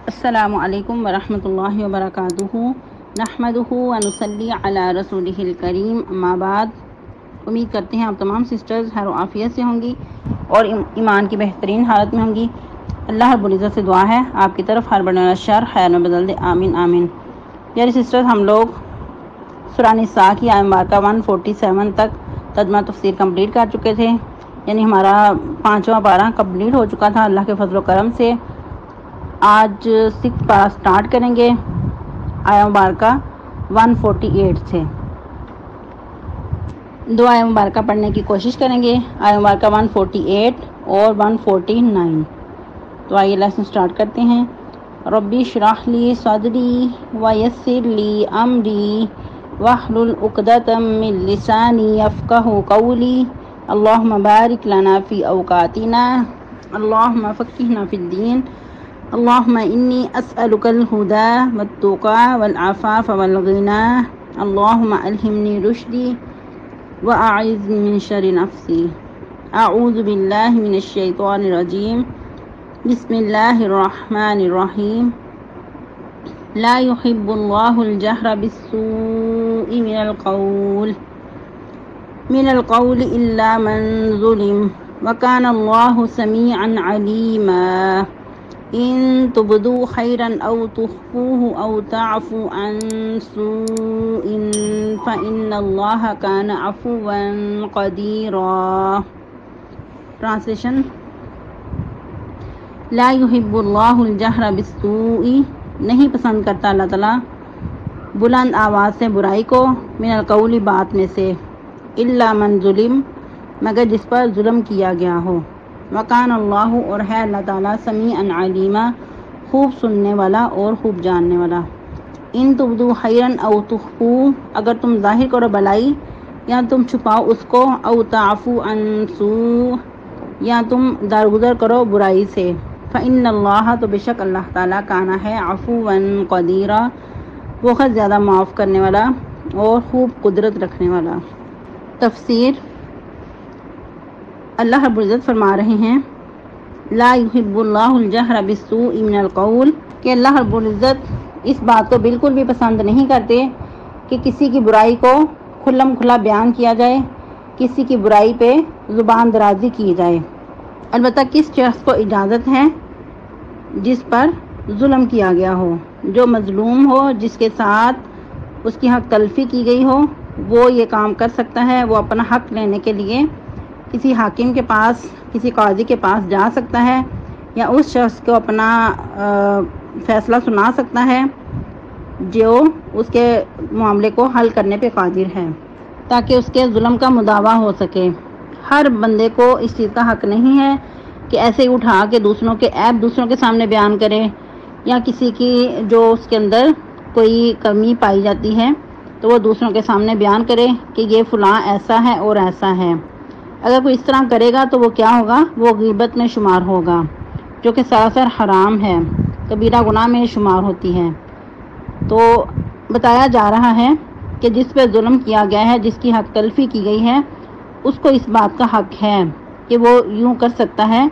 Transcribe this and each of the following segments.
السلام علیکم ورحمۃ اللہ وبرکاتہ نحمدہ ونصلی علی رسولہ الکریم اما بعد۔ امید کرتے ہیں آپ تمام سسٹرز خیر و عافیت سے ہوں گی اور ایمان کی بہترین حالت میں ہوں گی۔ اللہ رب العزت سے دعا ہے آپ کی طرف ہر بڑا شر خیر میں بدل دے، آمین آمین۔ پیاری سسٹرز، ہم لوگ سورہ نساء کی آیت مبارکہ 147 تک ترجمہ تفسیر کمپلیٹ کر چکے تھے، یعنی ہمارا 5واں پارہ کمپلیٹ ہو چکا تھا اللہ کے فضل و کرم سے۔ آج 6 پارہ سٹارٹ کریں گے آیت مبارکہ 148 سے۔ دو آیت مبارکہ پڑھنے کی کوشش کریں گے، آیت مبارکہ 148 اور 149۔ تو آئیے لیسن سٹارٹ کرتے ہیں۔ ربی اشرح لی صدری ویسر لی امری واحلل عقدۃ من لسانی یفقہوا قولی اللہم بارک لنا فی اوقاتنا اللہم فقہنا فی الدین اللہم انی اسألک الہدی والتقی والعفاف والغنی اللہم الہمنی رشدی واعذنی من شر نفسی اعوذ باللہ من الشیطان الرجیم بسم اللہ الرحمن الرحیم لا يحب اللہ الجہر بالسوء من القول الا من ظلم وکان اللہ سمیعا علیما ان تبدوا خیرا او تخفوه او تعفوا عن سوء فإن اللہ کان عفوا قدیرا۔ ٹرانسلیشن: لا يحب اللہ الجہر بالسوء، نہیں پسند کرتا اللہ تعالیٰ بلند آواز سے برائی کو، من القول، بات میں سے، الا من ظلم، مگر جس پر ظلم کیا گیا ہو، وکان اللہ، اور ہے اللہ تعالیٰ، سمیعا علیما، خوب سننے والا اور خوب جاننے والا۔ ان تبدوا خیرا او تخفوا، اگر تم ظاہر کرو بلائی یا تم چھپاؤ اس کو، او تعفو عن سوء، یا تم درگزر کرو برائی سے، فإن اللہ، تو بے شک اللہ تعالیٰ، کانا ہے، عفوا قدیرا، بہت زیادہ معاف کرنے والا اور خوب قدرت رکھنے والا۔ تفسیر: اللہ رب العزت فرما رہے ہیں لا يحب اللہ الجہر بالسوء من القول، کہ اللہ رب العزت اس بات کو بالکل بھی پسند نہیں کرتے کہ کسی کی برائی کو کھلم کھلا بیان کیا جائے، کسی کی برائی پہ زبان درازی کی جائے۔ البتہ کس شخص کو اجازت ہے؟ جس پر ظلم کیا گیا ہو، جو مظلوم ہو، جس کے ساتھ اس کی حق تلفی کی گئی ہو، وہ یہ کام کر سکتا ہے۔ وہ اپنا حق لینے کے لیے کسی حاکم کے پاس، کسی قاضی کے پاس جا سکتا ہے، یا اس شخص کو اپنا فیصلہ سنا سکتا ہے جو اس کے معاملے کو حل کرنے پہ قادر ہے، تاکہ اس کے ظلم کا مداوع ہو سکے۔ ہر بندے کو اس چیز کا حق نہیں ہے کہ ایسے ہی اٹھا کے دوسروں کے عیب دوسروں کے سامنے بیان کرے، یا کسی کی جو اس کے اندر کوئی کمی پائی جاتی ہے تو وہ دوسروں کے سامنے بیان کرے کہ یہ فلاں ایسا ہے اور ایسا ہے۔ اگر کوئی اس طرح کرے گا تو وہ کیا ہوگا؟ وہ غیبت میں شمار ہوگا، جو کہ سراسر حرام ہے، کبیرہ گناہ میں شمار ہوتی ہے۔ تو بتایا جا رہا ہے کہ جس پہ ظلم کیا گیا ہے، جس کی حق تلفی کی گئی ہے، اس کو اس بات کا حق ہے کہ وہ یوں کر سکتا ہے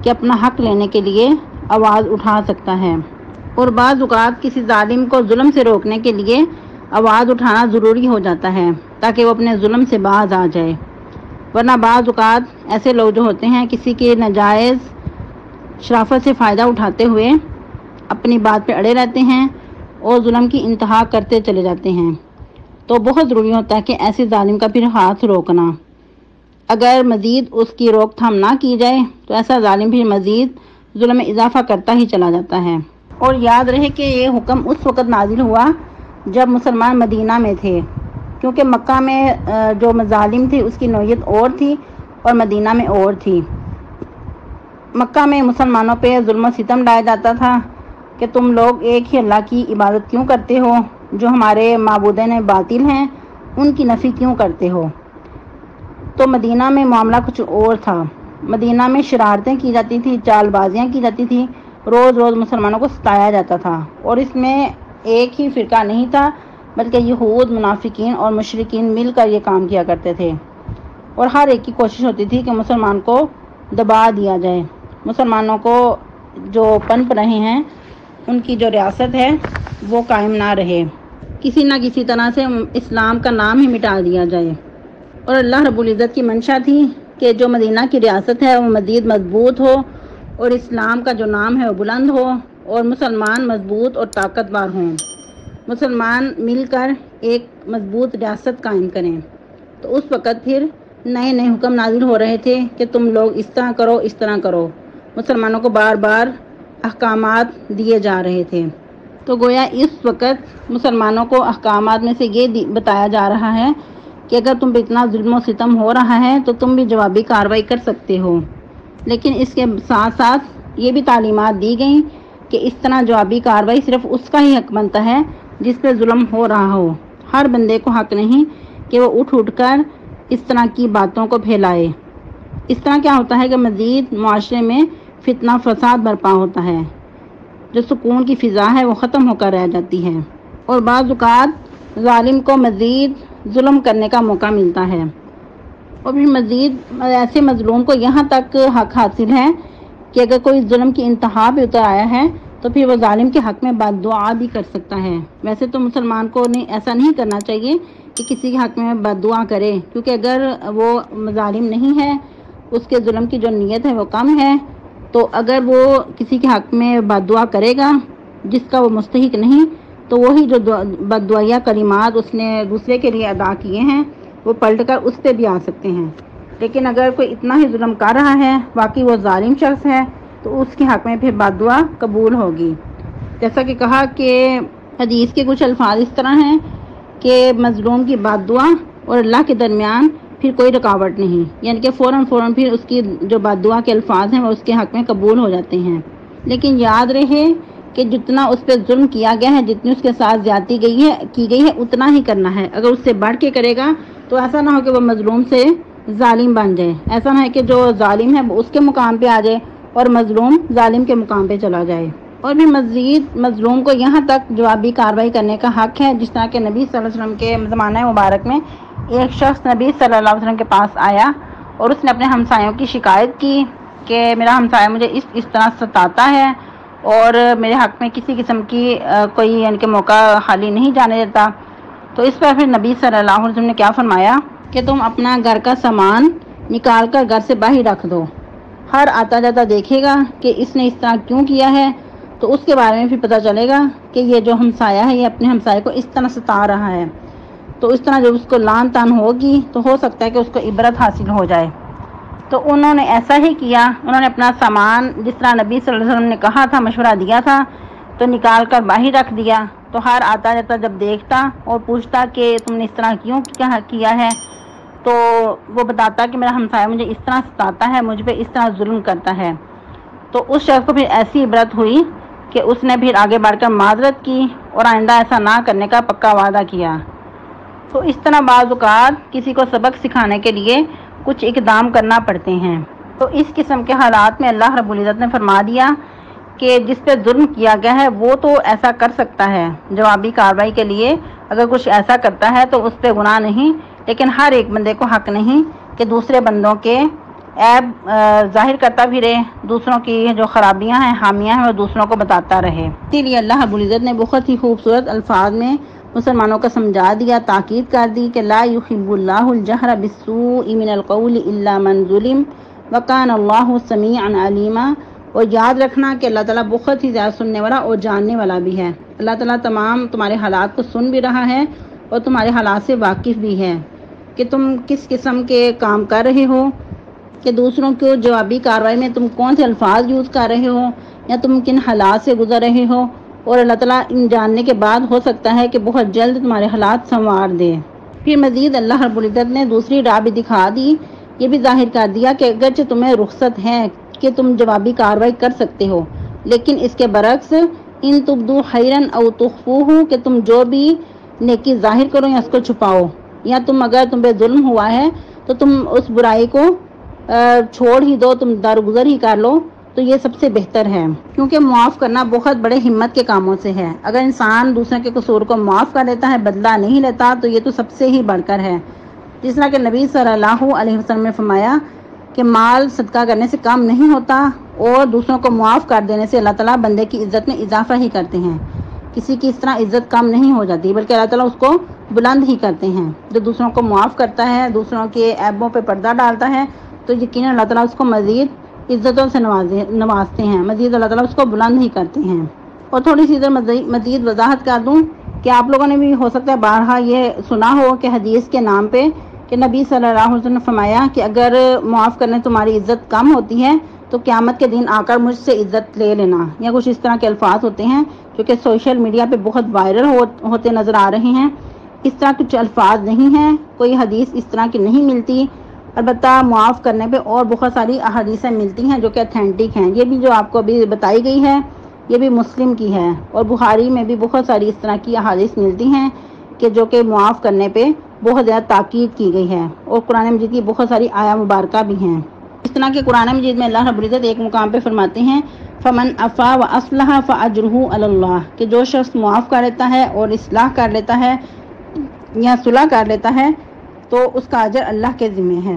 کہ اپنا حق لینے کے لیے آواز اٹھا سکتا ہے۔ اور بعض اوقات کسی ظالم کو ظلم سے روکنے کے لیے آواز اٹھانا ضروری ہو جاتا ہے تاکہ وہ اپنے ظلم سے باز آ جائے، ورنہ بعض اوقات ایسے لوگ جو ہوتے ہیں کسی کی ناجائز شرافت سے فائدہ اٹھاتے ہوئے اپنی بات پہ اڑے رہتے ہیں اور ظلم کی انتہا کرتے چلے جاتے ہیں۔ تو بہت ضروری ہوتا ہے کہ ایسے ظالم کا پھر ہاتھ روکنا۔ اگر مزید اس کی روک تھام نہ کی جائے تو ایسا ظالم پھر مزید ظلم میں اضافہ کرتا ہی چلا جاتا ہے۔ اور یاد رہے کہ یہ حکم اس وقت نازل ہوا جب مسلمان مدینہ میں تھے، کیونکہ مکہ میں جو مظالم تھے اس کی نوعیت اور تھی اور مدینہ میں اور تھی۔ مکہ میں مسلمانوں پہ ظلم و ستم ڈایا جاتا تھا کہ تم لوگ ایک ہی اللہ کی عبادت کیوں کرتے ہو، جو ہمارے معبودین باطل ہیں ان کی نفی کیوں کرتے ہو۔ تو مدینہ میں معاملہ کچھ اور تھا۔ مدینہ میں شرارتیں کی جاتی تھی، چال بازیاں کی جاتی تھی، روز روز مسلمانوں کو ستایا جاتا تھا، اور اس میں ایک ہی فرقہ نہیں تھا بلکہ یہود، منافقین اور مشرکین مل کر یہ کام کیا کرتے تھے، اور ہر ایک کی کوشش ہوتی تھی کہ مسلمان کو دبا دیا جائے، مسلمانوں کو جو پنپ رہے ہیں ان کی جو ریاست ہے وہ قائم نہ رہے، کسی نہ کسی طرح سے اسلام کا نام ہی مٹا دیا جائے۔ اور اللہ رب العزت کی منشا تھی کہ جو مدینہ کی ریاست ہے وہ مزید مضبوط ہو اور اسلام کا جو نام ہے وہ بلند ہو اور مسلمان مضبوط اور طاقتور ہوں، مسلمان مل کر ایک مضبوط ریاست قائم کریں۔ تو اس وقت پھر نئے نئے حکم نازل ہو رہے تھے کہ تم لوگ اس طرح کرو، اس طرح کرو، مسلمانوں کو بار بار احکامات دیے جا رہے تھے۔ تو گویا اس وقت مسلمانوں کو احکامات میں سے یہ بتایا جا رہا ہے کہ اگر تم پہ اتنا ظلم و ستم ہو رہا ہے تو تم بھی جوابی کارروائی کر سکتے ہو، لیکن اس کے ساتھ ساتھ یہ بھی تعلیمات دی گئیں کہ اس طرح جوابی کارروائی صرف اس کا ہی حق بنتا ہے جس پہ ظلم ہو رہا ہو، ہر بندے کو حق نہیں کہ وہ اٹھ کر اس طرح کی باتوں کو پھیلائے۔ اس طرح کیا ہوتا ہے کہ مزید معاشرے میں فتنہ فساد برپا ہوتا ہے، جو سکون کی فضا ہے وہ ختم ہو کر رہ جاتی ہے، اور بعض اوقات ظالم کو مزید ظلم کرنے کا موقع ملتا ہے، اور پھر مزید ایسے مظلوم کو یہاں تک حق حاصل ہے کہ اگر کوئی ظلم کی انتہا پہ اتر آیا ہے تو پھر وہ ظالم کے حق میں بد دعا بھی کر سکتا ہے۔ ویسے تو مسلمان کو ایسا نہیں کرنا چاہیے کہ کسی کے حق میں بد دعا کرے، کیونکہ اگر وہ ظالم نہیں ہے، اس کے ظلم کی جو نیت ہے وہ کم ہے، تو اگر وہ کسی کے حق میں بد دعا کرے گا جس کا وہ مستحق نہیں، تو وہی جو بد دعائیہ کلمات اس نے دوسرے کے لیے ادا کیے ہیں وہ پلٹ کر اس پہ بھی آ سکتے ہیں۔ لیکن اگر کوئی اتنا ہی ظلم کر رہا ہے، واقعی وہ ظالم شخص ہے، تو اس کے حق میں پھر بد دعا قبول ہوگی۔ جیسا کہ کہا کہ حدیث کے کچھ الفاظ اس طرح ہیں کہ مظلوم کی بد دعا اور اللہ کے درمیان پھر کوئی رکاوٹ نہیں، یعنی کہ فوراً پھر اس کی جو بد دعا کے الفاظ ہیں وہ اس کے حق میں قبول ہو جاتے ہیں۔ لیکن یاد رہے کہ جتنا اس پہ ظلم کیا گیا ہے، جتنی اس کے ساتھ زیادتی کی گئی ہے اتنا ہی کرنا ہے۔ اگر اس سے بڑھ کے کرے گا تو ایسا نہ ہو کہ وہ مظلوم سے ظالم بن جائے، ایسا نہ ہے کہ جو ظالم ہے وہ اس کے مقام پہ آ جائے اور مظلوم ظالم کے مقام پہ چلا جائے۔ اور بھی مزید مظلوم کو یہاں تک جوابی کارروائی کرنے کا حق ہے، جس طرح کہ نبی صلی اللہ علیہ وسلم کے زمانہ مبارک میں ایک شخص نبی صلی اللہ علیہ وسلم کے پاس آیا اور اس نے اپنے ہمسایوں کی شکایت کی کہ میرا ہمسایہ مجھے اس طرح ستاتا ہے اور میرے حق میں کسی قسم کی کوئی یعنی کہ موقع خالی نہیں جانے دیتا۔ تو اس پر پھر نبی صلی اللہ علیہ وسلم نے کیا فرمایا کہ تم اپنا گھر کا سامان نکال کر گھر سے باہر رکھ دو، ہر آتا جاتا دیکھے گا کہ اس نے اس طرح کیوں کیا ہے، تو اس کے بارے میں پھر پتہ چلے گا کہ یہ جو ہمسایہ ہے یہ اپنے ہمسایہ کو اس طرح ستا رہا ہے۔ تو اس طرح جب اس کو لان تان ہوگی تو ہو سکتا ہے کہ اس کو عبرت حاصل ہو جائے۔ تو انہوں نے ایسا ہی کیا، انہوں نے اپنا سامان جس طرح نبی صلی اللہ علیہ وسلم نے کہا تھا، مشورہ دیا تھا، تو نکال کر باہر رکھ دیا۔ تو ہر آتا جاتا جب دیکھتا اور پوچھتا کہ تم نے اس طرح کیوں کیا ہے، تو وہ بتاتا کہ میرا ہمسایہ مجھے اس طرح ستاتا ہے، مجھ پہ اس طرح ظلم کرتا ہے۔ تو اس شخص کو پھر ایسی عبرت ہوئی کہ اس نے پھر آگے بڑھ کر معذرت کی اور آئندہ ایسا نہ کرنے کا پکا وعدہ کیا۔ تو اس طرح بعض اوقات کسی کو سبق سکھانے کے لیے کچھ اقدام کرنا پڑتے ہیں۔ تو اس قسم کے حالات میں اللہ رب العزت نے فرما دیا کہ جس پہ ظلم کیا گیا ہے وہ تو ایسا کر سکتا ہے، جوابی کارروائی کے لیے اگر کچھ ایسا کرتا ہے تو اس پہ گناہ نہیں، لیکن ہر ایک بندے کو حق نہیں کہ دوسرے بندوں کے عیب ظاہر کرتا پھرے، دوسروں کی جو خرابیاں ہیں، خامیاں ہیں، وہ دوسروں کو بتاتا رہے۔ اسی لیے اللہ رب العزت نے بہت ہی خوبصورت الفاظ میں مسلمانوں کو سمجھا دیا، تاکید کر دی کہ لا یحب اللہ الجہر بالسوء من القول الا من ظلم وکان اللہ سمیعا علیما۔ اور یاد رکھنا کہ اللہ تعالیٰ بہت ہی زیادہ سننے والا اور جاننے والا بھی ہے۔ اللہ تعالیٰ تمام تمہارے حالات کو سن بھی رہا ہے اور تمہارے حالات سے واقف بھی ہے کہ تم کس قسم کے کام کر رہے ہو، کہ دوسروں کو جوابی کارروائی میں تم کون سے الفاظ یوز کر رہے ہو یا تم کن حالات سے گزر رہے ہو، اور اللہ تعالیٰ ان جاننے کے بعد ہو سکتا ہے کہ بہت جلد تمہارے حالات سنوار دے۔ پھر مزید اللہ رب العزت نے دوسری راہ بھی دکھا دی، یہ بھی ظاہر کر دیا کہ اگرچہ تمہیں رخصت ہے کہ تم جوابی کارروائی کر سکتے ہو، لیکن اس کے برعکس ان تبدو خیرن او تخفوہ، کہ تم جو بھی نیکی ظاہر کرو یا اس کو چھپاؤ، یا تم اگر تم پہ ظلم ہوا ہے تو تم اس برائی کو چھوڑ ہی دو، تم درگزر ہی کر لو، تو یہ سب سے بہتر ہے، کیونکہ معاف کرنا بہت بڑے ہمت کے کاموں سے ہے۔ اگر انسان دوسرے کے قصور کو معاف کر دیتا ہے، بدلہ نہیں لیتا، تو یہ تو سب سے ہی بڑھ کر ہے۔ جس طرح کہ نبی صلی اللہ علیہ وسلم نے فرمایا کہ مال صدقہ کرنے سے کم نہیں ہوتا، اور دوسروں کو معاف کر دینے سے اللہ تعالیٰ بندے کی عزت میں اضافہ ہی کرتے ہیں. کسی کی اس طرح عزت کم نہیں ہو جاتی بلکہ اللہ تعالیٰ اس کو بلند ہی کرتے ہیں. جو دوسروں کو معاف کرتا ہے، دوسروں کے عیبوں پہ پردہ ڈالتا ہے، تو یقیناً اللہ تعالیٰ اس کو مزید عزتوں سے نوازتے ہیں، مزید اللہ تعالیٰ اس کو بلند ہی کرتے ہیں. اور تھوڑی سی ادھر مزید وضاحت کر دوں کہ آپ لوگوں نے بھی ہو سکتا ہے بارہا یہ سنا ہو کہ حدیث کے نام پہ کہ نبی صلی اللہ علیہ وسلم نے فرمایا کہ اگر معاف کرنے تمہاری عزت کم ہوتی ہے تو قیامت کے دن آ کر مجھ سے عزت لے لینا، یا کچھ اس طرح کے الفاظ ہوتے ہیں جو کہ سوشل میڈیا پہ بہت وائرل ہوتے نظر آ رہے ہیں. اس طرح کچھ الفاظ نہیں ہیں، کوئی حدیث اس طرح کی نہیں ملتی. البتہ معاف کرنے پہ اور بہت ساری احادیثیں ملتی ہیں جو کہ اتھینٹک ہیں. یہ بھی جو آپ کو ابھی بتائی گئی ہے یہ بھی مسلم کی ہے، اور بخاری میں بھی بہت ساری اس طرح کی احادیث ملتی ہیں کہ جو کہ معاف کرنے پہ بہت زیادہ تاکید کی گئی ہے. اور قرآن مجید کی بہت ساری آیا مبارکہ بھی ہیں. اس طرح کے قرآن مجید میں اللہ رب العزت ایک مقام پہ فرماتے ہیں فمن عفا واصلح فاجرہ علی اللہ، کہ جو شخص معاف کر لیتا ہے اور اصلاح کر لیتا ہے یا صلح کر لیتا ہے تو اس کا اجر اللہ کے ذمہ ہے.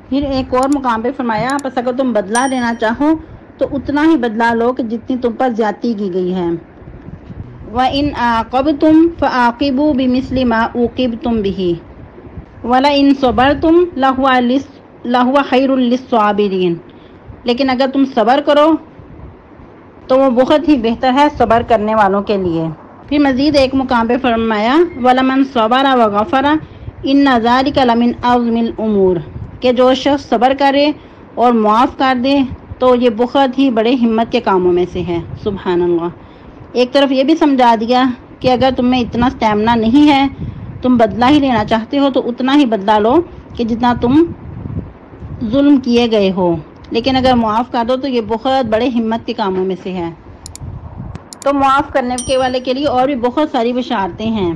پھر ایک اور مقام پہ فرمایا پس اگر تم بدلہ لینا چاہو تو اتنا ہی بدلہ لو کہ جتنی تم پر زیادتی کی گئی ہے. وَإِنْ عَاقَبْتُمْ فَعَاقِبُوا بِمِثْلِ مَا عُوقِبْتُمْ بِهِ وَلَئِنْ صَبَرْتُمْ لَهُوَ خَيْرٌ لِلصَّابِرِينَ، لیکن اگر تم صبر کرو تو وہ بہت ہی بہتر ہے صبر کرنے والوں کے لیے. پھر مزید ایک مقام پہ فرمایا وَلَمَنْ صَبَرَ وَغَفَرَ إِنَّ ذَلِكَ لَمِنْ عَزْمِ الْأُمُورِ، کہ جو شخص صبر کرے اور معاف کر دے تو یہ بہت ہی بڑے ہمت کے کاموں میں سے ہے. سبحان اللہ. ایک طرف یہ بھی سمجھا دیا کہ اگر تم میں اتنا اسٹیمنا نہیں ہے، تم بدلہ ہی لینا چاہتے ہو تو اتنا ہی بدلہ لو کہ جتنا تم ظلم کیے گئے ہو، لیکن اگر معاف کر دو تو یہ بہت بڑے ہمت کے کاموں میں سے ہے. تو معاف کرنے کے والے کے لیے اور بھی بہت ساری بشارتیں ہیں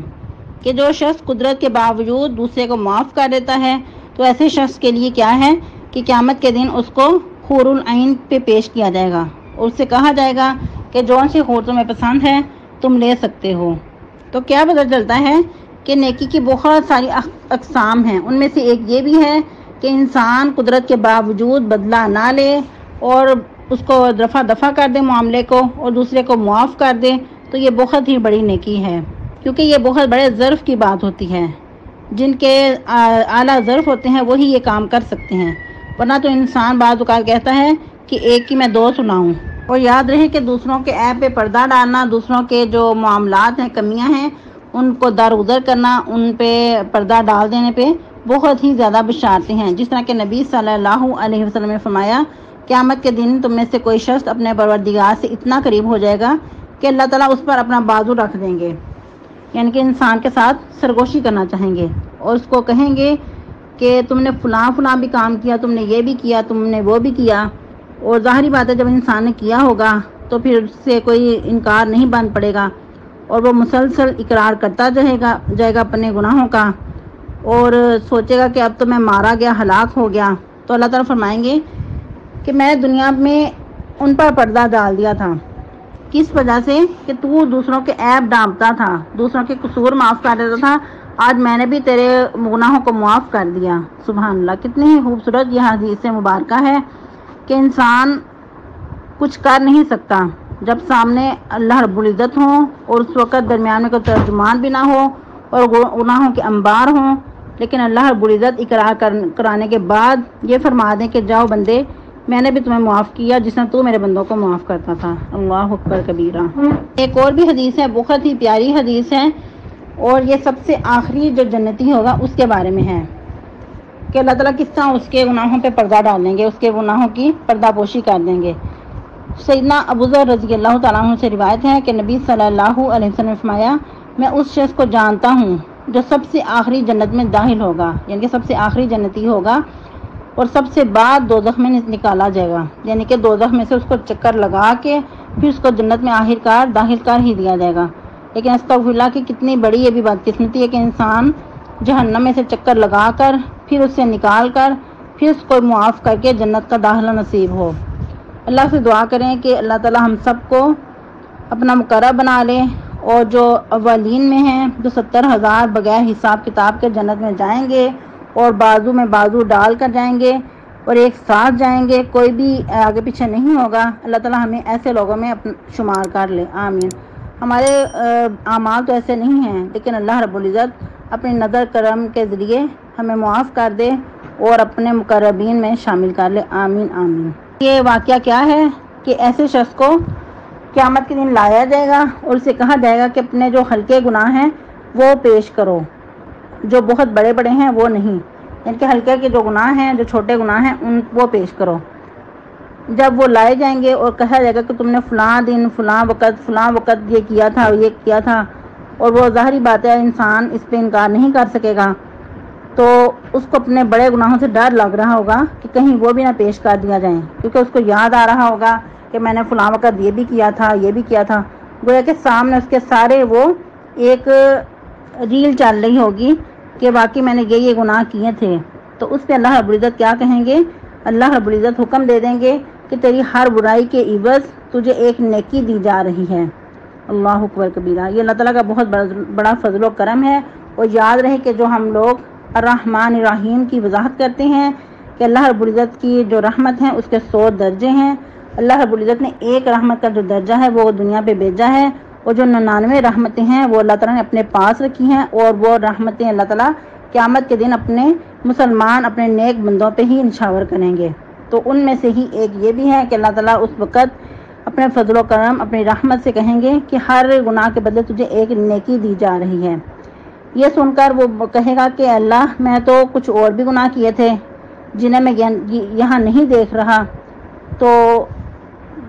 کہ جو شخص قدرت کے باوجود دوسرے کو معاف کر دیتا ہے تو ایسے شخص کے لیے کیا ہے کہ قیامت کے دن اس کو حور العین پہ پیش کیا جائے گا اور اس سے کہا جائے گا کہ جون سی حور تمہیں پسند ہے تم لے سکتے ہو. تو کیا پتہ چلتا ہے کہ نیکی کی بہت ساری اقسام ہیں. ان میں سے ایک یہ بھی ہے کہ انسان قدرت کے باوجود بدلہ نہ لے اور اس کو دفع کر دے معاملے کو اور دوسرے کو معاف کر دے، تو یہ بہت ہی بڑی نیکی ہے، کیونکہ یہ بہت بڑے ظرف کی بات ہوتی ہے. جن کے اعلیٰ ظرف ہوتے ہیں وہی یہ کام کر سکتے ہیں، ورنہ تو انسان بعض اوقات کہتا ہے کہ ایک کی میں دو سناؤں. اور یاد رہے کہ دوسروں کے عیب پہ پردہ ڈالنا، دوسروں کے جو معاملات ہیں، کمیاں ہیں، ان کو درگزر کرنا، ان پہ پردہ ڈال دینے پہ بہت ہی زیادہ بشارتیں ہیں. جس طرح کہ نبی صلی اللہ علیہ وسلم نے فرمایا قیامت کے دن تم میں سے کوئی شخص اپنے پروردگار سے اتنا قریب ہو جائے گا کہ اللہ تعالیٰ اس پر اپنا بازو رکھ دیں گے، یعنی کہ انسان کے ساتھ سرگوشی کرنا چاہیں گے اور اس کو کہیں گے کہ تم نے فلاں بھی کام کیا، تم نے یہ بھی کیا، تم نے وہ بھی کیا. اور ظاہری بات ہے جب انسان نے کیا ہوگا تو پھر اس سے کوئی انکار نہیں بن پڑے گا اور وہ مسلسل اقرار کرتا جائے گا اپنے گناہوں کا اور سوچے گا کہ اب تو میں مارا گیا، ہلاک ہو گیا. تو اللہ تعالیٰ فرمائیں گے کہ میں دنیا میں ان پر پردہ ڈال دیا تھا، کس وجہ سے کہ تو دوسروں کے عیب ڈانپتا تھا، دوسروں کے قصور معاف کر دیتا تھا. آج میں نے بھی تیرے گناہوں کو معاف کر دیا. سبحان اللہ. کتنی ہی خوبصورت یہ حدیث مبارکہ ہے کہ انسان کچھ کر نہیں سکتا جب سامنے اللہ رب العزت ہوں اور اس وقت درمیان میں کوئی ترجمان بھی نہ ہو اور گناہوں کے انبار ہوں، لیکن اللہ رب العزت اقرار کرانے کے بعد یہ فرما دیں کہ جاؤ بندے، میں نے بھی تمہیں معاف کیا جس نے تو میرے بندوں کو معاف کرتا تھا. اللہ اکبر کبیرہ. ایک اور بھی حدیث ہے، بہت ہی پیاری حدیث ہے، اور یہ سب سے آخری جو جنتی ہوگا اس کے بارے میں ہے کہ اللہ تعالیٰ کس طرح اس کے گناہوں پہ پردہ ڈال دیں گے، اس کے گناہوں کی پردہ پوشی کر دیں گے. سیدنا ابوذر رضی اللہ تعالیٰ عنہ سے روایت ہے کہ نبی صلی اللہ علیہ وسلم نے فرمایا میں اس شخص کو جانتا ہوں جو سب سے آخری جنت میں داخل ہوگا، یعنی کہ سب سے آخری جنتی ہوگا اور سب سے بعد دوزخ میں نکالا جائے گا، یعنی کہ دوزخ میں سے اس کو چکر لگا کے پھر اس کو جنت میں آخرکار داخل کر ہی دیا جائے گا. لیکن استغفر اللہ کی کتنی بڑی یہ بھی بدقسمتی ہے کہ انسان جہنم میں سے چکر لگا کر پھر اس سے نکال کر پھر اس کو معاف کر کے جنت کا داخلہ نصیب ہو. اللہ سے دعا کریں کہ اللہ تعالی ہم سب کو اپنا مقرب بنا لے اور جو اولین میں ہیں جو 70,000 بغیر حساب کتاب کے جنت میں جائیں گے اور بازو میں بازو ڈال کر جائیں گے، اور ایک ساتھ جائیں گے، کوئی بھی آگے پیچھے نہیں ہوگا۔ اللہ تعالیٰ ہمیں ایسے لوگوں میں شمار کر لے، آمین۔ ہمارے اعمال تو ایسے نہیں ہیں، لیکن اللہ رب العزت اپنے نظر کرم کے ذریعے ہمیں معاف کر دے اور اپنے مقربین میں شامل کر لے، آمین آمین۔ یہ واقعہ کیا ہے کہ ایسے شخص کو قیامت کے دن لایا جائے گا اور اسے کہا جائے گا کہ اپنے جو ہلکے گناہ ہیں وہ پیش کرو، جو بہت بڑے بڑے ہیں وہ نہیں، یعنی کہ ہلکے کے جو گناہ ہیں، جو چھوٹے گناہ ہیں وہ پیش کرو۔ جب وہ لائے جائیں گے اور کہا جائے گا کہ تم نے فلاں دن فلاں وقت یہ کیا تھا، اور وہ ظاہری بات ہے انسان اس پہ انکار نہیں کر سکے گا، تو اس کو اپنے بڑے گناہوں سے ڈر لگ رہا ہوگا کہ کہیں وہ بھی نہ پیش کر دیا جائیں، کیونکہ اس کو یاد آ رہا ہوگا کہ میں نے فلاں وقت یہ بھی کیا تھا، گویا کہ سامنے اس کے سارے وہ ایک ریل چل رہی ہوگی کہ واقعی میں نے یہ گناہ کیے تھے۔ تو اس پہ اللہ رب العزت کیا کہیں گے؟ اللہ رب العزت حکم دے دیں گے کہ تیری ہر برائی کے عوض تجھے ایک نیکی دی جا رہی ہے۔ اللہ اکبر کبیرہ۔ یہ اللہ تعالیٰ کا بہت بڑا فضل و کرم ہے۔ اور یاد رہے کہ جو ہم لوگ الرحمن الرحیم کی وضاحت کرتے ہیں کہ اللہ رب العزت کی جو رحمت ہے اس کے 100 درجے ہیں، اللہ رب العزت نے ایک رحمت کا جو درجہ ہے وہ دنیا پہ بھیجا ہے، اور جو 99 رحمتیں ہیں وہ اللہ تعالیٰ نے اپنے پاس رکھی ہیں، اور وہ رحمتیں اللہ تعالیٰ قیامت کے دن اپنے مسلمان اپنے نیک بندوں پہ ہی نچھاور کریں گے۔ تو ان میں سے ہی ایک یہ بھی ہے کہ اللہ تعالیٰ اس وقت اپنے فضل و کرم اپنی رحمت سے کہیں گے کہ ہر گناہ کے بدلے تجھے ایک نیکی دی جا رہی ہے۔ یہ سن کر وہ کہے گا کہ اللہ میں تو کچھ اور بھی گناہ کیے تھے جنہیں میں یہاں نہیں دیکھ رہا۔ تو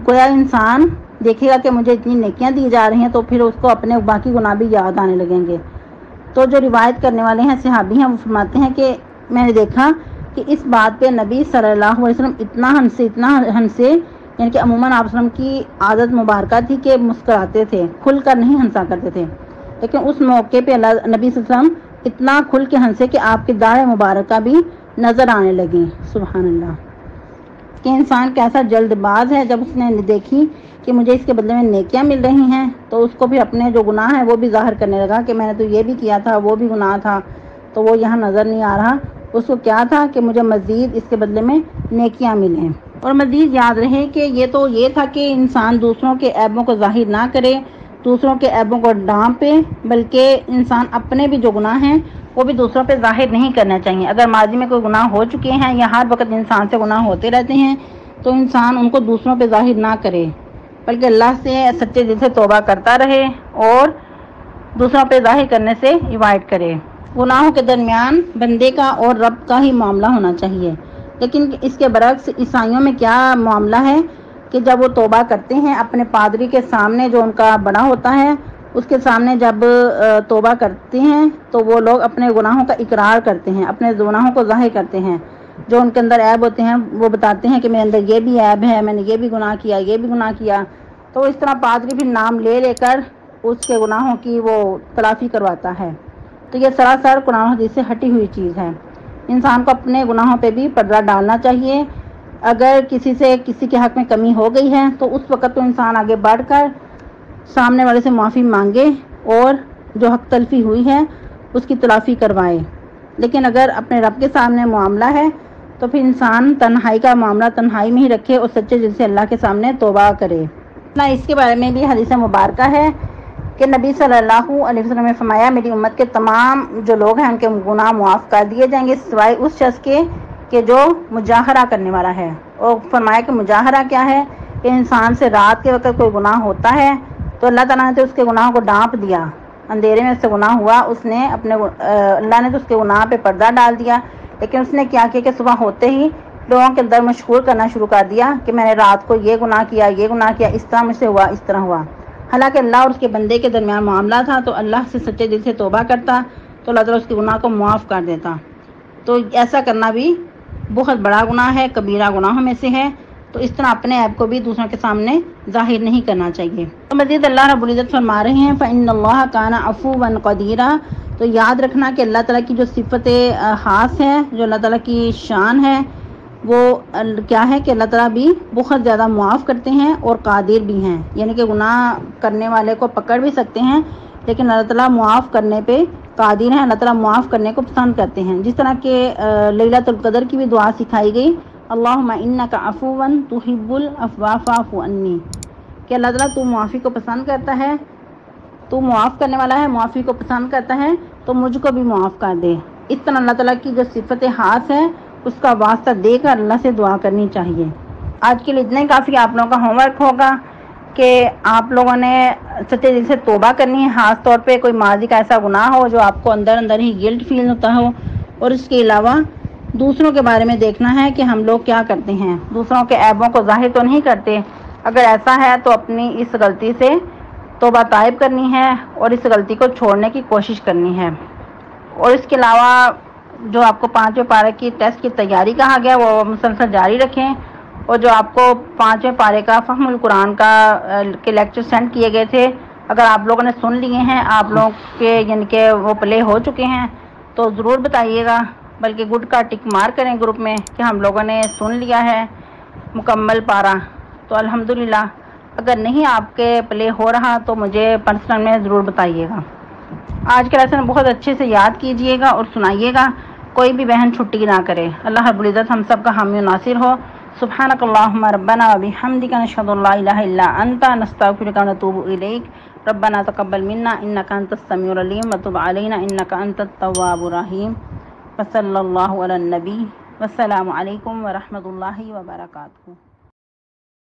گویا انسان دیکھے گا کہ مجھے اتنی نیکیاں دی جا رہی ہیں، تو پھر اس کو اپنے باقی گناہ بھی یاد آنے لگیں گے۔ تو جو روایت کرنے والے ہیں صحابی ہیں، وہ فرماتے ہیں کہ میں نے دیکھا کہ اس بات پہ نبی صلی اللہ علیہ وسلم اتنا ہنسے، یعنی کہ عموماً آپ وسلم کی عادت مبارکہ تھی کہ مسکراتے تھے، کھل کر نہیں ہنسا کرتے تھے، لیکن اس موقع پہ نبی صلی اللہ علیہ وسلم اتنا کھل کے ہنسے کہ آپ کی داڑھ مبارکہ بھی نظر آنے لگیں۔ سبحان اللہ، کہ انسان کیسا جلد باز ہے، جب اس نے دیکھی کہ مجھے اس کے بدلے میں نیکیاں مل رہی ہیں تو اس کو بھی اپنے جو گناہ ہیں وہ بھی ظاہر کرنے لگا کہ میں نے تو یہ بھی کیا تھا، وہ بھی گناہ تھا، تو وہ یہاں نظر نہیں آ رہا۔ اس کو کیا تھا کہ مجھے مزید اس کے بدلے میں نیکیاں ملیں۔ اور مزید یاد رہے کہ یہ تھا کہ انسان دوسروں کے عیبوں کو ظاہر نہ کرے، دوسروں کے عیبوں کو ڈھانپے، بلکہ انسان اپنے بھی جو گناہ ہیں وہ بھی دوسروں پہ ظاہر نہیں کرنا چاہیے۔ اگر ماضی میں کوئی گناہ ہو چکے ہیں یا ہر وقت انسان سے گناہ ہوتے رہتے ہیں تو انسان ان کو دوسروں پہ ظاہر نہ کرے، بلکہ اللہ سے سچے دل سے توبہ کرتا رہے اور دوسروں پہ ظاہر کرنے سے ایوائڈ کرے۔ گناہوں کے درمیان بندے کا اور رب کا ہی معاملہ ہونا چاہیے، لیکن اس کے برعکس عیسائیوں میں کیا معاملہ ہے کہ جب وہ توبہ کرتے ہیں اپنے پادری کے سامنے، جو ان کا بڑا ہوتا ہے اس کے سامنے جب توبہ کرتے ہیں تو وہ لوگ اپنے گناہوں کا اقرار کرتے ہیں، اپنے گناہوں کو ظاہر کرتے ہیں، جو ان کے اندر عیب ہوتے ہیں وہ بتاتے ہیں کہ میرے اندر یہ بھی عیب ہے، میں نے یہ بھی گناہ کیا۔ تو اس طرح پادری بھی نام لے کر اس کے گناہوں کی وہ تلافی کرواتا ہے۔ تو یہ سراسر قرآن و حدیث سے ہٹی ہوئی چیز ہے۔ انسان کو اپنے گناہوں پہ بھی پردہ ڈالنا چاہیے۔ اگر کسی کے حق میں کمی ہو گئی ہے تو اس وقت تو انسان آگے بڑھ کر سامنے والے سے معافی مانگے اور جو حق تلفی ہوئی ہے اس کی تلافی کروائے۔ لیکن اگر اپنے رب کے سامنے معاملہ ہے تو پھر انسان تنہائی کا معاملہ تنہائی میں ہی رکھے اور سچے دل سے اللہ کے سامنے توبہ کرے۔ اس کے بارے میں بھی حدیث مبارکہ ہے کہ نبی صلی اللہ علیہ وسلم نے فرمایا میری امت کے تمام جو لوگ ہیں ان کے گناہ معاف کر دیے جائیں گے سوائے اس شخص کے کہ جو مجاہرہ کرنے والا ہے۔ اور فرمایا کہ مجاہرہ کیا ہے کہ انسان سے رات کے وقت کوئی گناہ ہوتا ہے تو اللہ تعالیٰ نے تو اس کے گناہ کو ڈھانپ دیا، اندھیرے میں اس سے گناہ ہوا، اللہ نے تو اس کے گناہ پہ پردہ ڈال دیا، لیکن اس نے کیا کہ صبح ہوتے ہی لوگوں کے اندر مشہور کرنا شروع کر دیا کہ میں نے رات کو یہ گناہ کیا، اس طرح مجھ سے ہوا، اس طرح ہوا۔ حالانکہ اللہ اور اس کے بندے کے درمیان معاملہ تھا، تو اللہ سے سچے دل سے توبہ کرتا تو اللہ تعالیٰ اس کے گناہ کو معاف کر دیتا۔ تو ایسا کرنا بھی بہت بڑا گناہ ہے، کبیرہ گناہوں میں سے ہے۔ تو اس طرح اپنے عیب کو بھی دوسروں کے سامنے ظاہر نہیں کرنا چاہیے۔ تو مزید اللہ رب العزت فرما رہے ہیں فَإِنَّ اللَّهَ كَانَ عَفُوًّا قَدِيرًا۔ تو یاد رکھنا کہ اللہ تعالیٰ کی جو صفت خاص ہے، جو اللہ تعالیٰ کی شان ہے، وہ کیا ہے کہ اللہ تعالیٰ بھی بہت زیادہ معاف کرتے ہیں اور قادر بھی ہیں، یعنی کہ گناہ کرنے والے کو پکڑ بھی سکتے ہیں لیکن اللہ تعالیٰ معاف کرنے پہ قادر ہیں، اللہ تعالیٰ معاف کرنے کو پسند کرتے ہیں۔ جس طرح کہ لیلۃ القدر کی بھی دعا سکھائی گئی اللہم انک عفو تحب العفو فاعف عنی، کہ اللہ تعالیٰ تو معافی کو پسند کرتا ہے، تو معاف کرنے والا ہے، معافی کو پسند کرتا ہے، تو مجھ کو بھی معاف کر دے۔ اس طرح اللہ تعالیٰ کی جو صفت خاص ہے اس کا واسطہ دے کر اللہ سے دعا کرنی چاہیے۔ آج کے لیے اتنا ہی کافی آپ لوگوں کا ہوم ورک ہوگا کہ آپ لوگوں نے سچے دل سے توبہ کرنی ہے، خاص طور پہ کوئی ماضی کا ایسا گناہ ہو جو آپ کو اندر اندر ہی گلٹ فیل ہوتا ہو، اور اس کے علاوہ دوسروں کے بارے میں دیکھنا ہے کہ ہم لوگ کیا کرتے ہیں، دوسروں کے عیبوں کو ظاہر تو نہیں کرتے، اگر ایسا ہے تو اپنی اس غلطی سے توبہ طائب کرنی ہے اور اس غلطی کو چھوڑنے کی کوشش کرنی ہے۔ اور اس کے علاوہ جو آپ کو 5ویں پارے کی ٹیسٹ کی تیاری کہا گیا وہ مسلسل جاری رکھیں، اور جو آپ کو 5ویں پارے کا فہم القرآن کا کے لیکچر سینڈ کیے گئے تھے، اگر آپ لوگوں نے سن لیے ہیں، آپ لوگ کے یعنی کہ وہ پلے ہو چکے ہیں تو ضرور بتائیے گا، بلکہ گڈ کا ٹک مار کریں گروپ میں کہ ہم لوگوں نے سن لیا ہے مکمل پارا۔ تو الحمدللہ اگر نہیں آپ کے پلے ہو رہا تو مجھے پرسنل میں ضرور بتائیے گا۔ آج کا لیسن بہت اچھے سے یاد کیجئے گا اور سنائیے گا، کوئی بھی بہن چھٹی نہ کرے۔ اللہ رب العزت ہم سب کا حامی و ناصر ہو۔ سبحانک اللہم ربنا و بحمدک نشہد ان لا الہ الا انت نستغفرک و نتوب الیک ربنا تقبل منا انک انت السمیع العلیم وتب علینا انک انت التواب الرحیم وصلی اللہ علی النبی۔ والسلام علیکم ورحمۃ اللہ وبرکاتہ۔